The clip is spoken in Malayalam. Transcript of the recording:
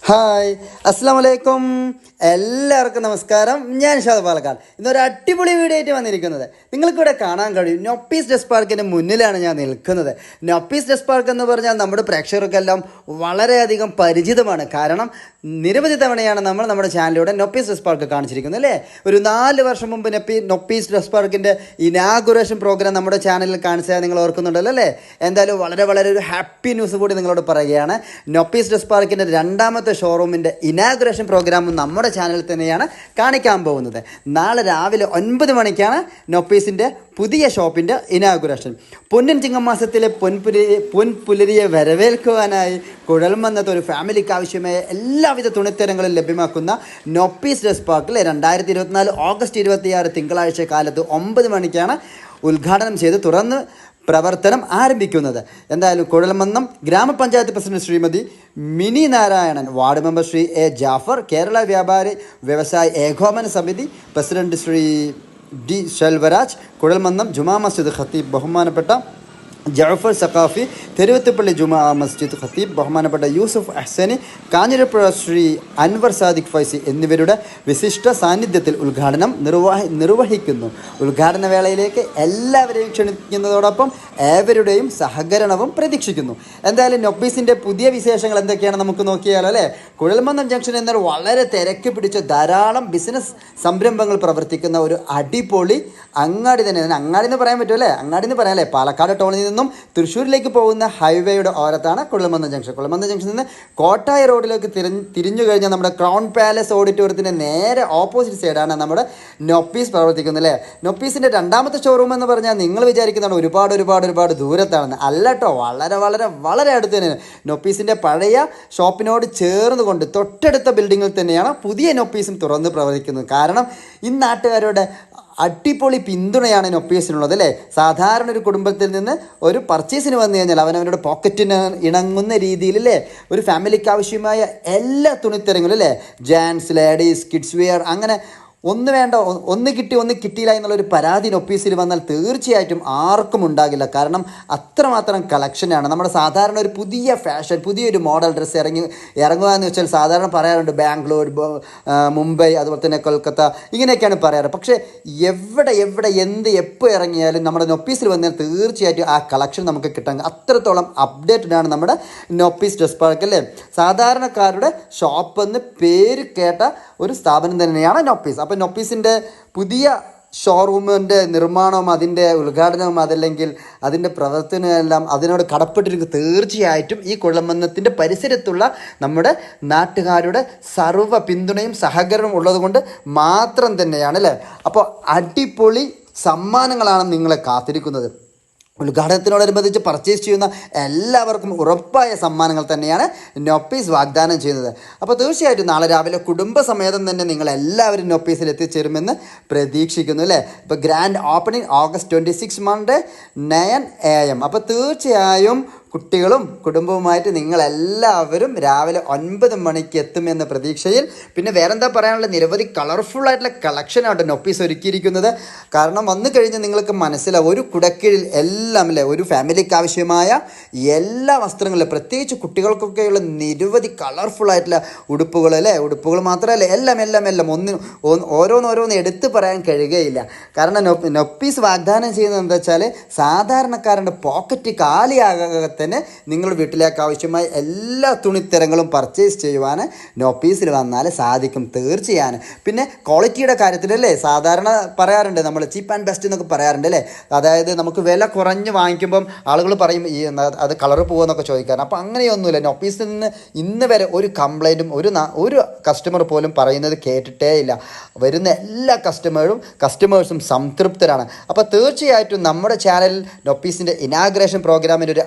ഹായ് അസ്സാം വലൈക്കും, എല്ലാവർക്കും നമസ്കാരം. ഞാൻ ഷാദ് പാലക്കാട്. ഇന്നൊരു അടിപൊളി വീഡിയോ ആയിട്ട് വന്നിരിക്കുന്നത് നിങ്ങൾക്കിവിടെ കാണാൻ കഴിയും. നൊപ്പീസ് ഡ്രസ് പാർക്കിൻ്റെ മുന്നിലാണ് ഞാൻ നിൽക്കുന്നത്. നൊപ്പീസ് ഡ്രസ് പാർക്ക് എന്ന് പറഞ്ഞാൽ നമ്മുടെ പ്രേക്ഷകർക്കെല്ലാം വളരെയധികം പരിചിതമാണ്. കാരണം നിരവധി തവണയാണ് നമ്മൾ നമ്മുടെ ചാനലിലൂടെ നൊപ്പീസ് ഡ്രസ് പാർക്ക് കാണിച്ചിരിക്കുന്നത് അല്ലേ. ഒരു 4 വർഷം മുമ്പ് നൊപ്പീസ് ഡ്രസ് പാർക്കിൻ്റെ ഇനാഗുറേഷൻ പ്രോഗ്രാം നമ്മുടെ ചാനലിൽ കാണിച്ചാൽ നിങ്ങൾ ഓർക്കുന്നുണ്ടല്ലോ അല്ലേ. എന്തായാലും വളരെ ഒരു ഹാപ്പി ന്യൂസ് കൂടി നിങ്ങളോട് പറയുകയാണ്. നൊപ്പീസ് ഡ്രസ് പാർക്കിൻ്റെ രണ്ടാമത്തെ ഷോറൂമിൻ്റെ ഇനാഗുറേഷൻ പ്രോഗ്രാമും നമ്മുടെ ചാനലിൽ തന്നെയാണ് കാണിക്കാൻ പോകുന്നത്. നാളെ രാവിലെ 9 മണിക്കാണ് നൊപ്പീസിൻ്റെ പുതിയ ഷോപ്പിൻ്റെ ഇനാഗുറേഷൻ. പൊന്നിൻ ചിങ്ങമാസത്തിലെ പൊൻപുലരിയെ വരവേൽക്കുവാനായി കുഴൽമന്നത്ത് ഒരു ഫാമിലിക്ക് ആവശ്യമായ എല്ലാവിധ തുണിത്തരങ്ങളും ലഭ്യമാക്കുന്ന നൊപ്പീസ് ഡ്രസ് പാർക്കിൽ 2024 ഓഗസ്റ്റ് 26 തിങ്കളാഴ്ച കാലത്ത് 9 മണിക്കാണ് ഉദ്ഘാടനം ചെയ്ത് തുറന്ന് പ്രവർത്തനം ആരംഭിക്കുന്നത്. എന്തായാലും കുഴൽമന്നം ഗ്രാമപഞ്ചായത്ത് president Shrimati mini Narayanan, ward member Shri A Jafar, Kerala വ്യാപാരി വ്യവസായ ഏകോപന സമിതി പ്രസിഡന്റ് ശ്രീ ഡി ശെൽവരാജ്, കുഴൽമന്നം ജുമാ മസ്ജിദ് ഖത്തീബ് ബഹുമാനപ്പെട്ട ജഅഫർ സഖാഫി, തെരുവത്തുപള്ളി ജുമാ മസ്ജിദ് ഖത്തീബ് ബഹുമാനപ്പെട്ട യൂസുഫ് അഹ്സനി, കാഞ്ഞിരപ്പുഴ ശ്രീ അൻവർ സാദിഖ് ഫൈസി എന്നിവരുടെ വിശിഷ്ട സാന്നിധ്യത്തിൽ ഉദ്ഘാടനം നിർവഹിക്കുന്നു. ഉദ്ഘാടന വേളയിലേക്ക് എല്ലാവരെയും ക്ഷണിക്കുന്നതോടൊപ്പം ഏവരുടെയും സഹകരണവും പ്രതീക്ഷിക്കുന്നു. എന്തായാലും നൊപ്പീസിൻ്റെ പുതിയ വിശേഷങ്ങൾ എന്തൊക്കെയാണ് നമുക്ക് നോക്കിയാലോ അല്ലേ. കുഴൽമന്നം ജംഗ്ഷൻ എന്നാൽ വളരെ തിരക്ക് പിടിച്ച ധാരാളം ബിസിനസ് സംരംഭങ്ങൾ പ്രവർത്തിക്കുന്ന ഒരു അടിപൊളി അങ്ങാടി തന്നെ. അങ്ങാടി എന്ന് പറയാൻ പറ്റുമല്ലേ, അങ്ങാടി എന്ന് പറയാം അല്ലേ. പാലക്കാട് ടൗണിൽ നിന്നും തൃശ്ശൂരിലേക്ക് പോകുന്ന ഹൈവേയുടെ ഓരത്താണ് കുഴൽമന്നം ജംഗ്ഷൻ. കുഴൽമന്നം ജംഗ്ഷനിൽ നിന്ന് കോട്ടായ റോഡിലേക്ക് തിരിഞ്ഞു കഴിഞ്ഞാൽ നമ്മുടെ ക്രൗൺ പാലസ് ഓഡിറ്റോറിയത്തിൻ്റെ നേരെ ഓപ്പോസിറ്റ് സൈഡാണ് നമ്മുടെ നൊപ്പീസ് പ്രവർത്തിക്കുന്നത് അല്ലേ. നൊപ്പീസിൻ്റെ രണ്ടാമത്തെ ഷോറൂം എന്ന് പറഞ്ഞാൽ നിങ്ങൾ വിചാരിക്കുന്നതാണ് ഒരുപാട് ദൂരത്താണെന്ന്. അല്ല കേട്ടോ, വളരെ അടുത്ത് തന്നെയാണ്. നൊപ്പീസിൻ്റെ പഴയ ഷോപ്പിനോട് ചേർന്ന് കൊണ്ട് തൊട്ടടുത്ത ബിൽഡിങ്ങിൽ തന്നെയാണ് പുതിയ നൊപ്പീസും തുറന്ന് പ്രവർത്തിക്കുന്നത്. കാരണം ഈ നാട്ടുകാരുടെ അടിപൊളി പിന്തുണയാണ് നൊപ്പീസിനുള്ളത് അല്ലേ. സാധാരണ ഒരു കുടുംബത്തിൽ നിന്ന് ഒരു പർച്ചേസിന് വന്നു കഴിഞ്ഞാൽ അവനവരുടെ പോക്കറ്റിന് ഇണങ്ങുന്ന രീതിയിൽ അല്ലേ ഒരു ഫാമിലിക്ക് ആവശ്യമായ എല്ലാ തുണിത്തരങ്ങളും അല്ലേ, ജെൻസ്, ലേഡീസ്, കിഡ്സ് വെയർ, അങ്ങനെ ഒന്ന് വേണ്ട ഒന്ന് കിട്ടിയില്ല എന്നുള്ളൊരു പരാതി നൊപ്പീസിൽ വന്നാൽ തീർച്ചയായിട്ടും ആർക്കും ഉണ്ടാകില്ല. കാരണം അത്രമാത്രം കളക്ഷനാണ്. നമ്മുടെ സാധാരണ ഒരു പുതിയ ഫാഷൻ, പുതിയൊരു മോഡൽ ഡ്രസ്സ് ഇറങ്ങുക എന്ന് വെച്ചാൽ സാധാരണ പറയാറുണ്ട് ബാംഗ്ലൂർ, മുംബൈ, അതുപോലെ തന്നെ കൊൽക്കത്ത, ഇങ്ങനെയൊക്കെയാണ് പറയാറ്. പക്ഷേ എവിടെ എപ്പോൾ ഇറങ്ങിയാലും നമ്മുടെ നൊപ്പീസിൽ വന്നാൽ തീർച്ചയായിട്ടും ആ കളക്ഷൻ നമുക്ക് കിട്ടാൻ അത്രത്തോളം അപ്ഡേറ്റഡ് ആണ് നമ്മുടെ നൊപ്പീസ് ഡ്രസ് പാർക്ക് അല്ലേ. സാധാരണക്കാരുടെ ഷോപ്പ് എന്ന് പേര് കേട്ട ഒരു സ്ഥാപനം തന്നെയാണ് നൊപ്പീസ്. അപ്പോൾ നൊപ്പീസിൻ്റെ പുതിയ ഷോറൂമിൻ്റെ നിർമ്മാണവും അതിൻ്റെ ഉദ്ഘാടനവും അതല്ലെങ്കിൽ അതിൻ്റെ പ്രവർത്തനമെല്ലാം അതിനോട് കടപ്പെട്ടിരിക്കും. തീർച്ചയായിട്ടും ഈ കുഴൽമന്നത്തിൻ്റെ പരിസരത്തുള്ള നമ്മുടെ നാട്ടുകാരുടെ സർവ്വ പിന്തുണയും സഹകരണവും ഉള്ളതുകൊണ്ട് മാത്രം തന്നെയാണ് അല്ലേ. അപ്പോൾ അടിപൊളി സമ്മാനങ്ങളാണ് നിങ്ങളെ കാത്തിരിക്കുന്നത്. ഉദ്ഘാടനത്തിനോടനുബന്ധിച്ച് പർച്ചേസ് ചെയ്യുന്ന എല്ലാവർക്കും ഉറപ്പായ സമ്മാനങ്ങൾ തന്നെയാണ് നൊപ്പീസ് വാഗ്ദാനം ചെയ്യുന്നത്. അപ്പോൾ തീർച്ചയായിട്ടും നാളെ രാവിലെ കുടുംബസമേതം തന്നെ നിങ്ങൾ എല്ലാവരും നൊപ്പീസിൽ എത്തിച്ചേരുമെന്ന് പ്രതീക്ഷിക്കുന്നു അല്ലേ. ഇപ്പോൾ grand opening August 26 Monday 9 AM. അപ്പോൾ തീർച്ചയായും കുട്ടികളും കുടുംബവുമായിട്ട് നിങ്ങളെല്ലാവരും രാവിലെ 9 മണിക്ക് എത്തുമെന്ന പ്രതീക്ഷയിൽ. പിന്നെ വേറെന്താ പറയാനുള്ള, നിരവധി കളർഫുള്ളായിട്ടുള്ള കളക്ഷനാണ് നൊപ്പീസ് ഒരുക്കിയിരിക്കുന്നത്. കാരണം വന്നു കഴിഞ്ഞാൽ നിങ്ങൾക്ക് മനസ്സിലാവും ഒരു കുടക്കീഴിൽ എല്ലാം അല്ലേ ഒരു ഫാമിലിക്ക് ആവശ്യമായ എല്ലാ വസ്ത്രങ്ങളും, പ്രത്യേകിച്ച് കുട്ടികൾക്കൊക്കെയുള്ള നിരവധി കളർഫുള്ളായിട്ടുള്ള ഉടുപ്പുകൾ അല്ലേ. ഉടുപ്പുകൾ മാത്രമല്ല, എല്ലാം ഓരോന്ന് എടുത്ത് പറയാൻ കഴിയുകയില്ല. കാരണം നൊപ്പീസ് വാഗ്ദാനം ചെയ്യുന്നത് എന്താ വെച്ചാൽ സാധാരണക്കാരൻ്റെ പോക്കറ്റ് കാലിയാകാതെ തന്നെ നിങ്ങളുടെ വീട്ടിലേക്ക് ആവശ്യമായ എല്ലാ തുണിത്തരങ്ങളും പർച്ചേസ് ചെയ്യുവാൻ നൊപ്പീസിൽ വന്നാൽ സാധിക്കും തീർച്ചയാണ്. പിന്നെ ക്വാളിറ്റിയുടെ കാര്യത്തിലല്ലേ സാധാരണ പറയാറുണ്ട് നമ്മൾ ചീപ്പ് ആൻഡ് ബെസ്റ്റ് എന്നൊക്കെ പറയാറുണ്ട് അല്ലേ. അതായത് നമുക്ക് വില കുറഞ്ഞ് വാങ്ങിക്കുമ്പം ആളുകൾ പറയും ഈ അത് കളറ് പോകുമെന്നൊക്കെ ചോദിക്കാറ്. അപ്പോൾ അങ്ങനെയൊന്നുമില്ല. നൊപ്പീസിൽ നിന്ന് ഇന്ന് വരെ ഒരു കംപ്ലൈൻറ്റും ഒരു കസ്റ്റമർ പോലും പറയുന്നത് കേട്ടിട്ടേ ഇല്ല. വരുന്ന എല്ലാ കസ്റ്റമേഴ്സും സംതൃപ്തരാണ്. അപ്പോൾ തീർച്ചയായിട്ടും നമ്മുടെ ചാനലിൽ നൊപ്പീസിൻ്റെ ഇനാഗ്രേഷൻ പ്രോഗ്രാമിൻ്റെ ഒരു